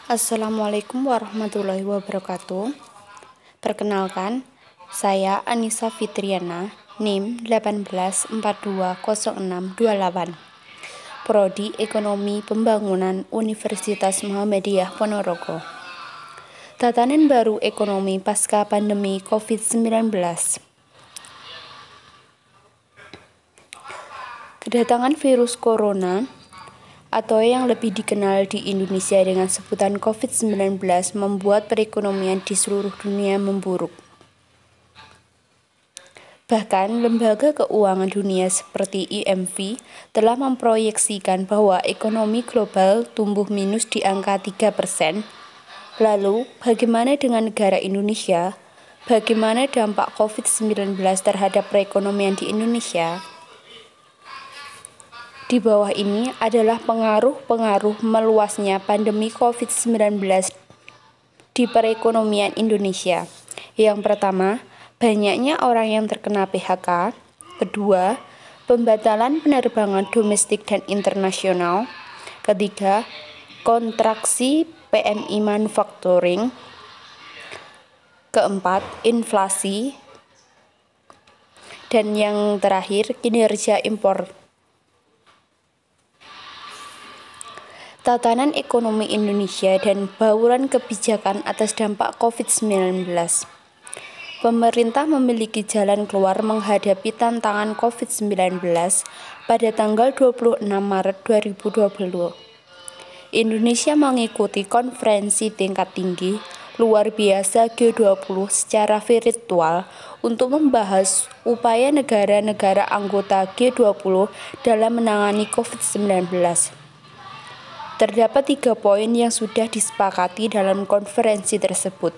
Assalamualaikum warahmatullahi wabarakatuh. Perkenalkan, saya Anissa Fitriana, NIM 18420628, Prodi Ekonomi Pembangunan Universitas Muhammadiyah Ponorogo. Tatanan baru ekonomi pasca pandemi COVID-19. Kedatangan virus corona atau yang lebih dikenal di Indonesia dengan sebutan COVID-19 membuat perekonomian di seluruh dunia memburuk. Bahkan lembaga keuangan dunia seperti IMF telah memproyeksikan bahwa ekonomi global tumbuh minus di angka 3%. Lalu, bagaimana dengan negara Indonesia? Bagaimana dampak COVID-19 terhadap perekonomian di Indonesia? Di bawah ini adalah pengaruh-pengaruh meluasnya pandemi COVID-19 di perekonomian Indonesia. Yang pertama, banyaknya orang yang terkena PHK. Kedua, pembatalan penerbangan domestik dan internasional. Ketiga, kontraksi PMI manufacturing. Keempat, inflasi. Dan yang terakhir, kinerja impor. Tatanan ekonomi Indonesia dan bauran kebijakan atas dampak COVID-19. Pemerintah memiliki jalan keluar menghadapi tantangan COVID-19 pada tanggal 26 Maret 2020. Indonesia mengikuti konferensi tingkat tinggi luar biasa G20 secara virtual untuk membahas upaya negara-negara anggota G20 dalam menangani COVID-19. Terdapat 3 poin yang sudah disepakati dalam konferensi tersebut.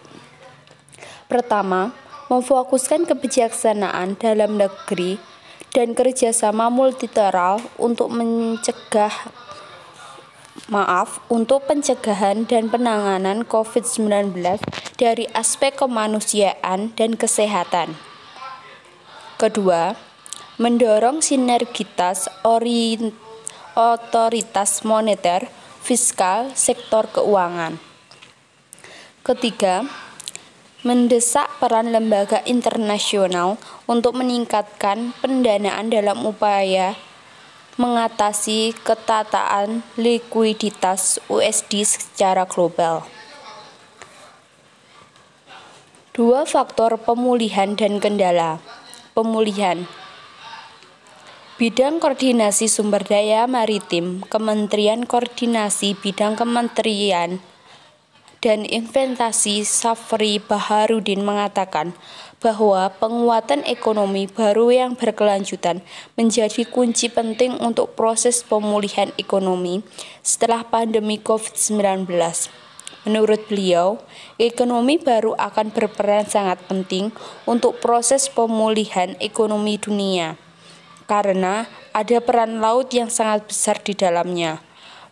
Pertama, memfokuskan kebijaksanaan dalam negeri dan kerjasama multilateral untuk pencegahan dan penanganan COVID-19 dari aspek kemanusiaan dan kesehatan. Kedua, mendorong sinergitas otoritas moneter, fiskal, sektor keuangan. Ketiga, mendesak peran lembaga internasional untuk meningkatkan pendanaan dalam upaya mengatasi ketataan likuiditas USD secara global. 2 faktor pemulihan dan kendala. Pemulihan. Bidang Koordinasi Sumber Daya Maritim, Kementerian Koordinasi Bidang Kementerian dan Investasi Safri Baharudin mengatakan bahwa penguatan ekonomi baru yang berkelanjutan menjadi kunci penting untuk proses pemulihan ekonomi setelah pandemi COVID-19. Menurut beliau, ekonomi baru akan berperan sangat penting untuk proses pemulihan ekonomi dunia, karena ada peran laut yang sangat besar di dalamnya.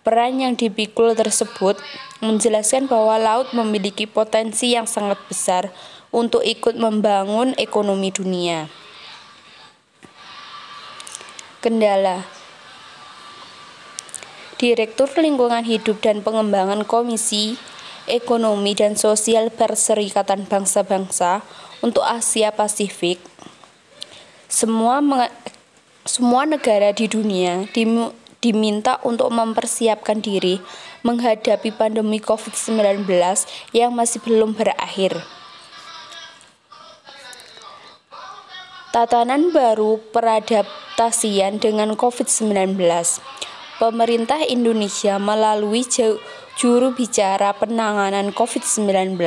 Peran yang dipikul tersebut menjelaskan bahwa laut memiliki potensi yang sangat besar untuk ikut membangun ekonomi dunia. Kendala. Direktur Lingkungan Hidup dan Pengembangan Komisi Ekonomi dan Sosial Perserikatan Bangsa-Bangsa untuk Asia Pasifik. Semua negara di dunia diminta untuk mempersiapkan diri menghadapi pandemi COVID-19 yang masih belum berakhir. Tatanan baru peradaptasian dengan COVID-19. Pemerintah Indonesia melalui juru bicara penanganan COVID-19,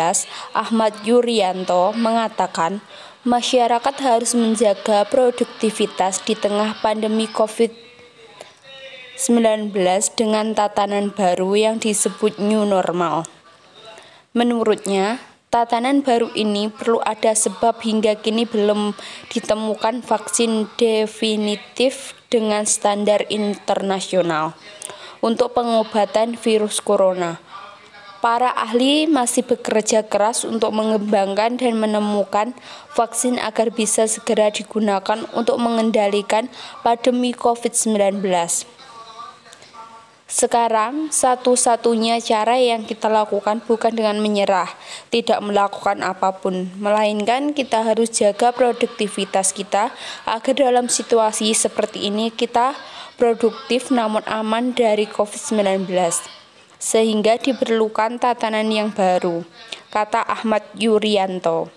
Ahmad Yuryanto, mengatakan masyarakat harus menjaga produktivitas di tengah pandemi COVID-19 dengan tatanan baru yang disebut new normal. Menurutnya, tatanan baru ini perlu ada sebab hingga kini belum ditemukan vaksin definitif dengan standar internasional untuk pengobatan virus corona. Para ahli masih bekerja keras untuk mengembangkan dan menemukan vaksin agar bisa segera digunakan untuk mengendalikan pandemi COVID-19. Sekarang, satu-satunya cara yang kita lakukan bukan dengan menyerah, tidak melakukan apapun, melainkan kita harus jaga produktivitas kita agar dalam situasi seperti ini kita produktif namun aman dari COVID-19. Sehingga diperlukan tatanan yang baru, kata Ahmad Yuryanto.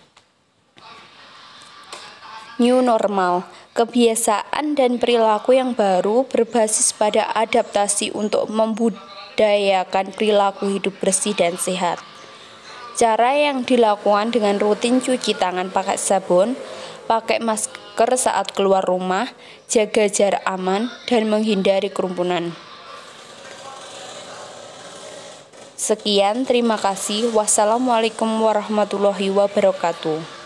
New normal, kebiasaan dan perilaku yang baru berbasis pada adaptasi untuk membudayakan perilaku hidup bersih dan sehat. Cara yang dilakukan dengan rutin cuci tangan pakai sabun, pakai masker saat keluar rumah, jaga jarak aman, dan menghindari kerumunan. Sekian, terima kasih. Wassalamualaikum warahmatullahi wabarakatuh.